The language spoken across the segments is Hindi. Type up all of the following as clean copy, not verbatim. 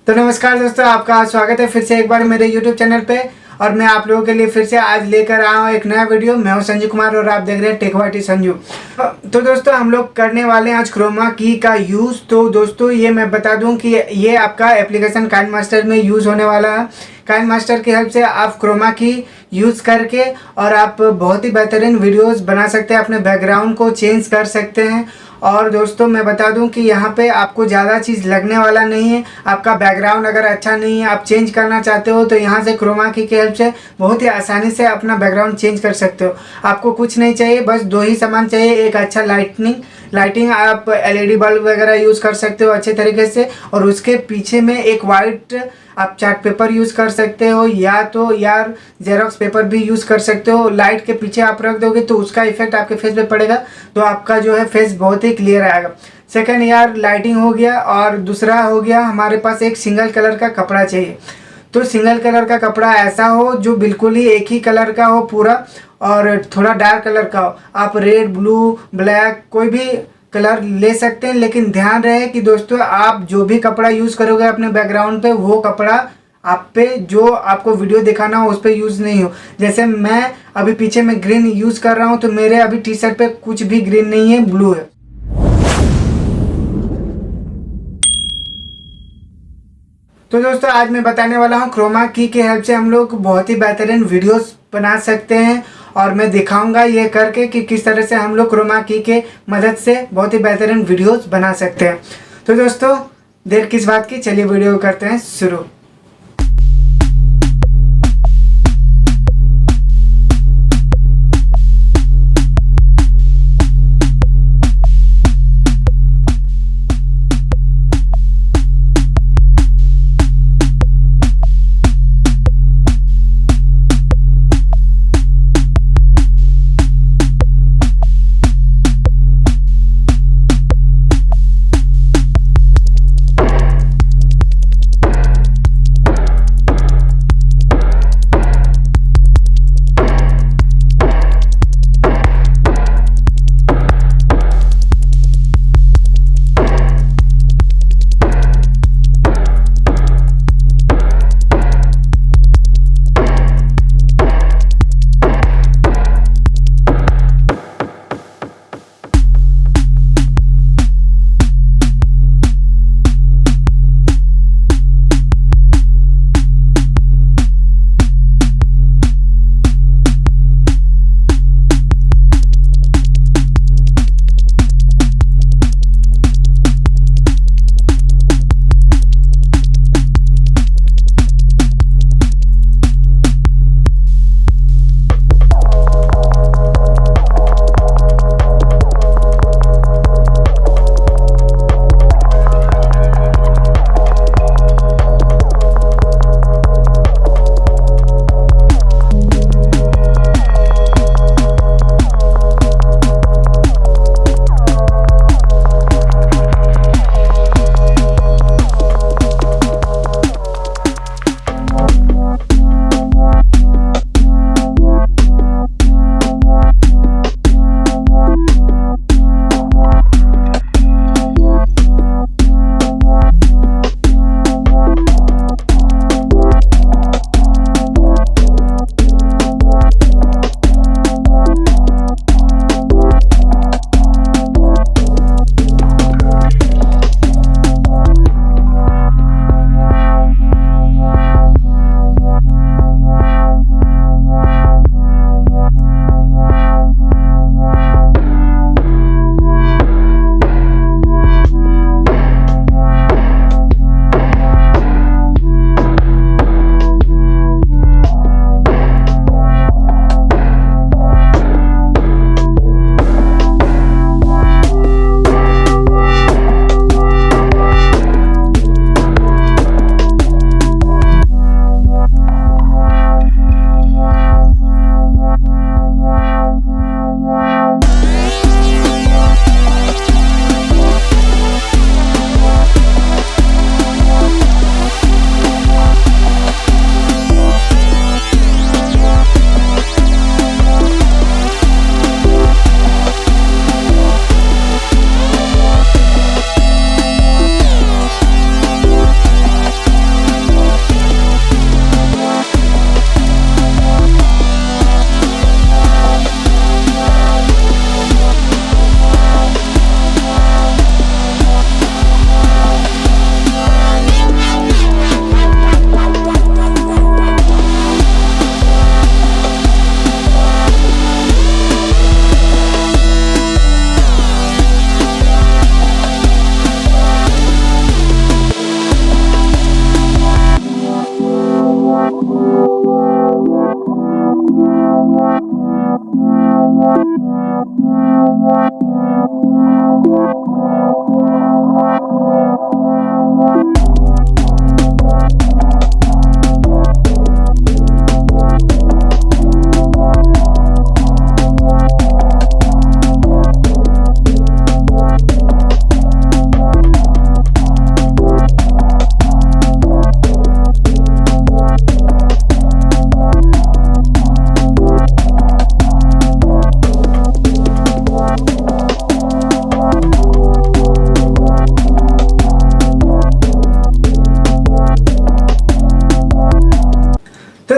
तो नमस्कार दोस्तों, आपका स्वागत है फिर से एक बार मेरे YouTube चैनल पे। और मैं आप लोगों के लिए फिर से आज लेकर आया हूँ एक नया वीडियो। मैं हूँ संजू कुमार और आप देख रहे हैं टेकवाटी संजू। तो दोस्तों हम लोग करने वाले हैं आज क्रोमा की का यूज़। तो दोस्तों ये मैं बता दूं कि ये आपका एप्लीकेशन काइनमास्टर में यूज़ होने वाला है। काइनमास्टर की हेल्प से आप क्रोमा की यूज़ करके और आप बहुत ही बेहतरीन वीडियोस बना सकते हैं, अपने बैकग्राउंड को चेंज कर सकते हैं। और दोस्तों मैं बता दूं कि यहाँ पे आपको ज़्यादा चीज़ लगने वाला नहीं है। आपका बैकग्राउंड अगर अच्छा नहीं है, आप चेंज करना चाहते हो, तो यहाँ से क्रोमा की हेल्प से बहुत ही आसानी से अपना बैकग्राउंड चेंज कर सकते हो। आपको कुछ नहीं चाहिए, बस दो ही सामान चाहिए। एक अच्छा लाइटिंग आप LED बल्ब वगैरह यूज़ कर सकते हो अच्छे तरीके से, और उसके पीछे में एक वाइट आप चार्ट पेपर यूज़ कर सकते हो, या तो यार जेरोक्स पेपर भी यूज़ कर सकते हो। लाइट के पीछे आप रख दोगे तो उसका इफेक्ट आपके फेस पे पड़ेगा, तो आपका जो है फेस बहुत ही क्लियर आएगा। सेकंड यार लाइटिंग हो गया, और दूसरा हो गया हमारे पास एक सिंगल कलर का कपड़ा चाहिए। तो सिंगल कलर का कपड़ा ऐसा हो जो बिल्कुल ही एक ही कलर का हो पूरा, और थोड़ा डार्क कलर का हो। आप रेड, ब्लू, ब्लैक कोई भी कलर ले सकते हैं, लेकिन ध्यान रहे कि दोस्तों आप जो भी कपड़ा यूज़ करोगे अपने बैकग्राउंड पे, वो कपड़ा आप पे जो आपको वीडियो दिखाना हो उस पर यूज़ नहीं हो। जैसे मैं अभी पीछे में ग्रीन यूज़ कर रहा हूँ, तो मेरे अभी टी शर्ट पे कुछ भी ग्रीन नहीं है, ब्लू है। तो दोस्तों आज मैं बताने वाला हूँ क्रोमा की के हेल्प से हम लोग बहुत ही बेहतरीन वीडियोस बना सकते हैं, और मैं दिखाऊंगा ये करके कि किस तरह से हम लोग क्रोमा की के मदद से बहुत ही बेहतरीन वीडियोस बना सकते हैं। तो दोस्तों देर किस बात की, चलिए वीडियो करते हैं शुरू।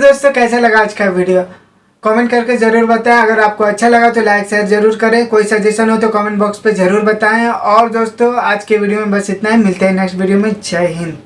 दोस्तों कैसा लगा आज का वीडियो कमेंट करके ज़रूर बताएं। अगर आपको अच्छा लगा तो लाइक शेयर जरूर करें। कोई सजेशन हो तो कमेंट बॉक्स पे ज़रूर बताएं। और दोस्तों आज के वीडियो में बस इतना ही, मिलते हैं नेक्स्ट वीडियो में। जय हिंद।